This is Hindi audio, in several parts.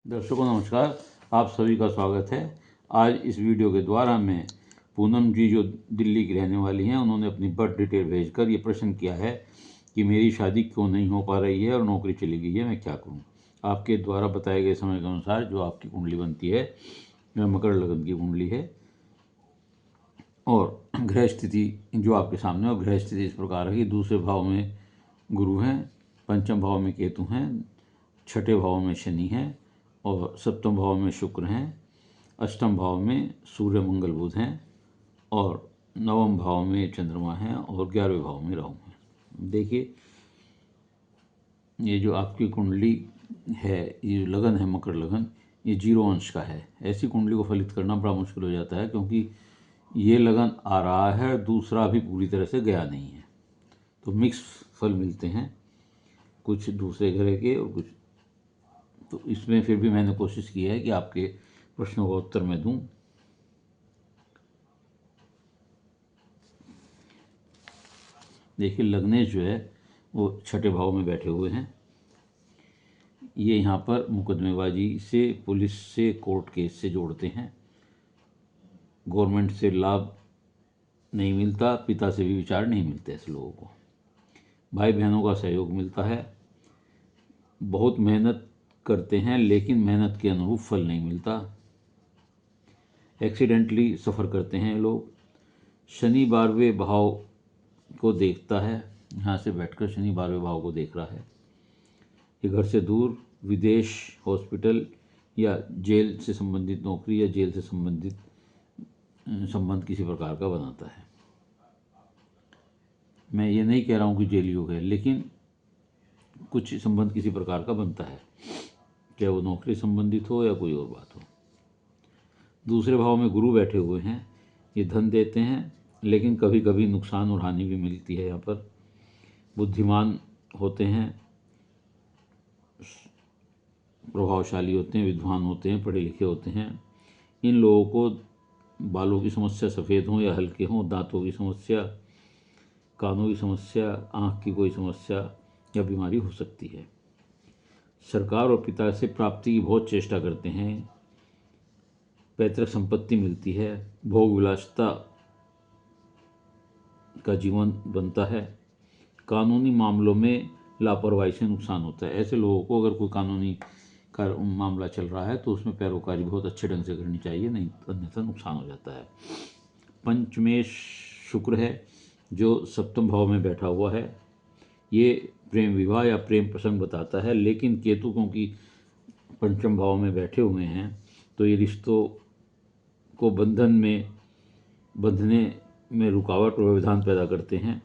दर्शकों नमस्कार, आप सभी का स्वागत है। आज इस वीडियो के द्वारा मैं पूनम जी जो दिल्ली की रहने वाली हैं, उन्होंने अपनी बर्थ डिटेल भेजकर ये प्रश्न किया है कि मेरी शादी क्यों नहीं हो पा रही है और नौकरी चली गई है, मैं क्या करूं। आपके द्वारा बताए गए समय के अनुसार जो आपकी कुंडली बनती है वह मकर लगन की कुंडली है और ग्रह स्थिति जो आपके सामने, और ग्रह स्थिति इस प्रकार है कि दूसरे भाव में गुरु हैं, पंचम भाव में केतु हैं, छठे भाव में शनि हैं और सप्तम भाव में शुक्र हैं, अष्टम भाव में सूर्य मंगल बुध हैं और नवम भाव में चंद्रमा हैं और 11वें भाव में राहु हैं। देखिए, ये जो आपकी कुंडली है, ये जो लगन है मकर लगन, ये 0 अंश का है। ऐसी कुंडली को फलित करना बड़ा मुश्किल हो जाता है क्योंकि ये लगन आ रहा है, दूसरा भी पूरी तरह से गया नहीं है, तो मिक्स फल मिलते हैं, कुछ दूसरे ग्रह के और कुछ। तो इसमें फिर भी मैंने कोशिश की है कि आपके प्रश्नों का उत्तर मैं दूं। देखिए, लग्नेश जो है वो छठे भाव में बैठे हुए हैं। ये यहाँ पर मुकदमेबाजी से, पुलिस से, कोर्ट केस से जोड़ते हैं। गवर्नमेंट से लाभ नहीं मिलता, पिता से भी विचार नहीं मिलते ऐसे लोगों को। भाई बहनों का सहयोग मिलता है, बहुत मेहनत करते हैं लेकिन मेहनत के अनुरूप फल नहीं मिलता। एक्सीडेंटली सफ़र करते हैं लोग। शनि 12वें भाव को देखता है, यहाँ से बैठकर शनि 12वें भाव को देख रहा है। ये घर से दूर, विदेश, हॉस्पिटल या जेल से संबंधित नौकरी या जेल से संबंधित संबंध किसी प्रकार का बनाता है। मैं ये नहीं कह रहा हूँ कि जेल योग है, लेकिन कुछ संबंध किसी प्रकार का बनता है, चाहे वो नौकरी संबंधित हो या कोई और बात हो। दूसरे भाव में गुरु बैठे हुए हैं, ये धन देते हैं लेकिन कभी कभी नुकसान और हानि भी मिलती है। यहाँ पर बुद्धिमान होते हैं, प्रभावशाली होते हैं, विद्वान होते हैं, पढ़े लिखे होते हैं। इन लोगों को बालों की समस्या सफ़ेद हों या हल्के हों, दांतों की समस्या, कानों की समस्या, आँख की कोई समस्या या बीमारी हो सकती है। सरकार और पिता से प्राप्ति की बहुत चेष्टा करते हैं, पैतृक संपत्ति मिलती है, भोग विलासिता का जीवन बनता है। कानूनी मामलों में लापरवाही से नुकसान होता है। ऐसे लोगों को अगर कोई कानूनी मामला चल रहा है तो उसमें पैरोकारी बहुत अच्छे ढंग से करनी चाहिए, नहीं अन्यथा नुकसान हो जाता है। पंचमेश शुक्र है जो सप्तम भाव में बैठा हुआ है। ये प्रेम विवाह या प्रेम प्रसंग बताता है, लेकिन केतु क्योंकि पंचम भाव में बैठे हुए हैं तो ये रिश्तों को बंधने में रुकावट और व्यवधान पैदा करते हैं।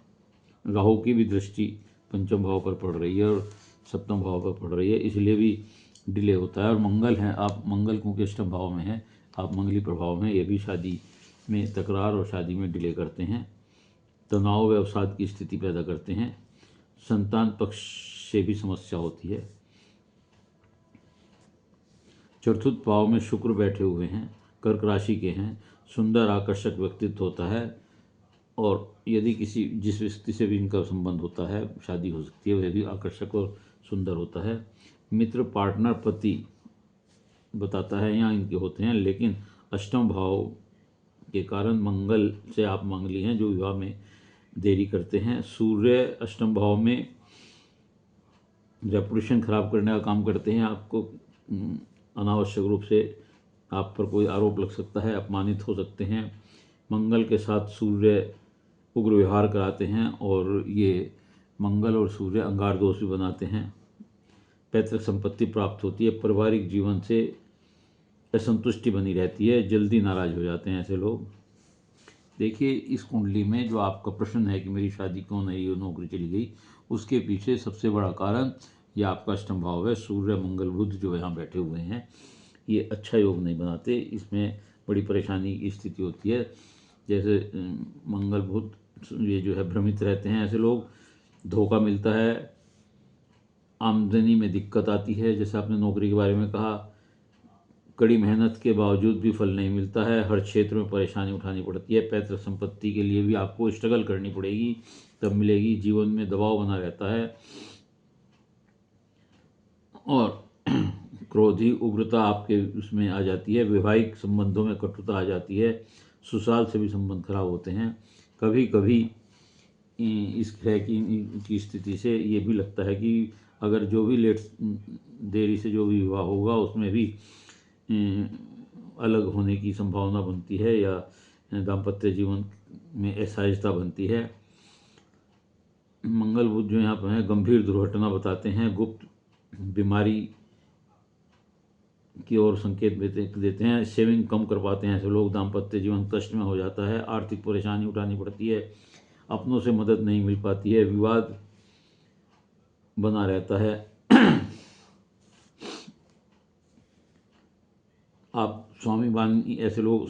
राहु की भी दृष्टि पंचम भाव पर पड़ रही है और सप्तम भाव पर पड़ रही है, इसलिए भी डिले होता है। और मंगल हैं, आप मंगल क्योंकि अष्टम भाव में हैं, आप मंगली प्रभाव में, ये भी शादी में तकरार और शादी में डिले करते हैं, तनाव व अवसाद की स्थिति पैदा करते हैं। संतान पक्ष से भी समस्या होती है। चतुर्थ भाव में शुक्र बैठे हुए हैं, कर्क राशि के हैं, सुंदर आकर्षक व्यक्तित्व होता है और यदि जिस व्यक्ति से भी इनका संबंध होता है, शादी हो सकती है, वह भी आकर्षक और सुंदर होता है। मित्र, पार्टनर, पति बताता है यहाँ इनके होते हैं, लेकिन अष्टम भाव के कारण मंगल से आप मंगली हैं जो विवाह में देरी करते हैं। सूर्य अष्टम भाव में रेपुटेशन खराब करने का काम करते हैं। आपको अनावश्यक रूप से आप पर कोई आरोप लग सकता है, अपमानित हो सकते हैं। मंगल के साथ सूर्य उग्र व्यवहार कराते हैं और ये मंगल और सूर्य अंगार दोष भी बनाते हैं। पैतृक संपत्ति प्राप्त होती है। पारिवारिक जीवन से असंतुष्टि बनी रहती है, जल्दी नाराज हो जाते हैं ऐसे लोग। देखिए, इस कुंडली में जो आपका प्रश्न है कि मेरी शादी क्यों नहीं हुई, नौकरी चली गई, उसके पीछे सबसे बड़ा कारण ये आपका अष्टम भाव है। सूर्य मंगल बुध जो यहाँ बैठे हुए हैं, ये अच्छा योग नहीं बनाते, इसमें बड़ी परेशानी की स्थिति होती है। जैसे मंगल बुध ये जो है भ्रमित रहते हैं ऐसे लोग, धोखा मिलता है, आमदनी में दिक्कत आती है, जैसे आपने नौकरी के बारे में कहा, कड़ी मेहनत के बावजूद भी फल नहीं मिलता है, हर क्षेत्र में परेशानी उठानी पड़ती है। पैतृक संपत्ति के लिए भी आपको स्ट्रगल करनी पड़ेगी, तब मिलेगी। जीवन में दबाव बना रहता है और क्रोधी उग्रता आपके उसमें आ जाती है, वैवाहिक संबंधों में कटुता आ जाती है, ससुराल से भी संबंध खराब होते हैं। कभी कभी इस ग्रह की स्थिति से ये भी लगता है कि अगर जो भी देरी से जो भी विवाह होगा उसमें भी अलग होने की संभावना बनती है या दाम्पत्य जीवन में असहजता बनती है। मंगल बुध जो यहाँ पर है गंभीर दुर्घटना बताते हैं, गुप्त बीमारी की ओर संकेत देते हैं, सेविंग कम कर पाते हैं ऐसे लोग, दाम्पत्य जीवन कष्ट में हो जाता है, आर्थिक परेशानी उठानी पड़ती है, अपनों से मदद नहीं मिल पाती है, विवाद बना रहता है। आप स्वाभिमानी ऐसे लोग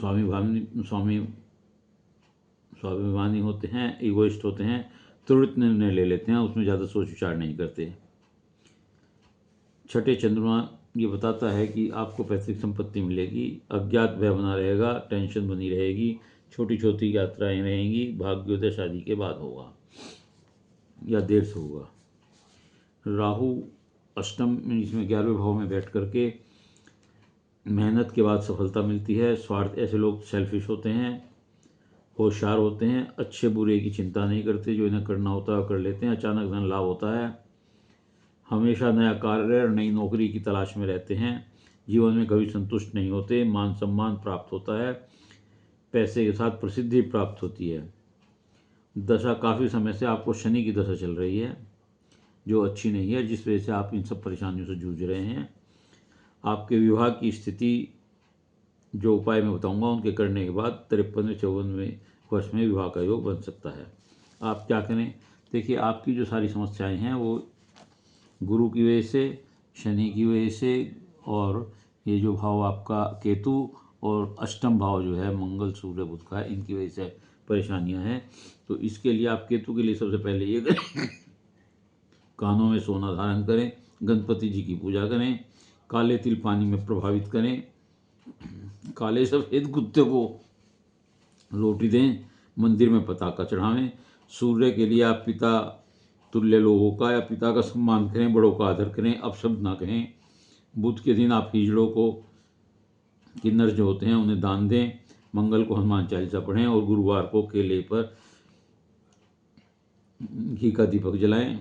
स्वाभिमानी होते हैं, इगोइस्ट होते हैं, त्वरित निर्णय ले लेते हैं, उसमें ज़्यादा सोच विचार नहीं करते। छठे चंद्रमा ये बताता है कि आपको पैतृक संपत्ति मिलेगी, अज्ञात भय बना रहेगा, टेंशन बनी रहेगी, छोटी छोटी यात्राएं रहेंगी, भाग्योदय शादी के बाद होगा या देर से होगा। राहु अष्टम इसमें 11वें भाव में बैठ करके मेहनत के बाद सफलता मिलती है। स्वार्थ ऐसे लोग सेल्फिश होते हैं, होशियार होते हैं, अच्छे बुरे की चिंता नहीं करते, जो इन्हें करना होता है कर लेते हैं, अचानक धन लाभ होता है, हमेशा नया कार्य और नई नौकरी की तलाश में रहते हैं, जीवन में कभी संतुष्ट नहीं होते, मान सम्मान प्राप्त होता है, पैसे के साथ प्रसिद्धि प्राप्त होती है। दशा काफ़ी समय से आपको शनि की दशा चल रही है जो अच्छी नहीं है, जिस वजह से आप इन सब परेशानियों से जूझ रहे हैं। आपके विवाह की स्थिति जो उपाय मैं बताऊंगा उनके करने के बाद 53-54 वर्ष में विवाह का योग बन सकता है। आप क्या करें? देखिए, आपकी जो सारी समस्याएं हैं वो गुरु की वजह से, शनि की वजह से, और ये जो भाव आपका केतु और अष्टम भाव जो है मंगल सूर्य बुध का है, इनकी वजह से परेशानियां हैं। तो इसके लिए आप केतु के लिए सबसे पहले ये करें, कानों में सोना धारण करें, गणपति जी की पूजा करें, काले तिल पानी में प्रभावित करें, काले सफ़ेद कुत्ते को रोटी दें, मंदिर में पताका चढ़ावें। सूर्य के लिए आप पिता तुल्य लोगों का या पिता का सम्मान करें, बड़ों का आदर करें, अपशब्द ना कहें। बुध के दिन आप हिजड़ों को, किन्नर जो होते हैं उन्हें दान दें, मंगल को हनुमान चालीसा पढ़ें और गुरुवार को केले पर घी का दीपक जलाएं।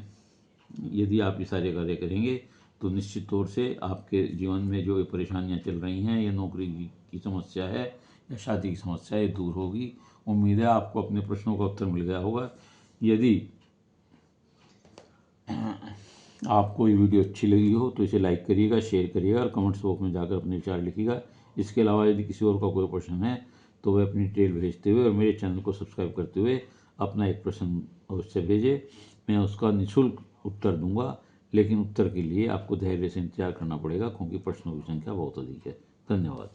यदि आप ये सारे कार्य करेंगे तो निश्चित तौर से आपके जीवन में जो ये परेशानियां चल रही हैं, या नौकरी की समस्या है या शादी की समस्या है, ये दूर होगी। उम्मीद है आपको अपने प्रश्नों का उत्तर मिल गया होगा। यदि आपको ये वीडियो अच्छी लगी हो तो इसे लाइक करिएगा, शेयर करिएगा और कमेंट्स बॉक्स में जाकर अपने विचार लिखिएगा। इसके अलावा यदि किसी और का कोई प्रश्न है तो वह अपनी डिटेल भेजते हुए और मेरे चैनल को सब्सक्राइब करते हुए अपना एक प्रश्न अवश्य भेजें। मैं उसका निःशुल्क उत्तर दूंगा, लेकिन उत्तर के लिए आपको धैर्य से इंतजार करना पड़ेगा क्योंकि प्रश्नों की संख्या बहुत अधिक है। धन्यवाद।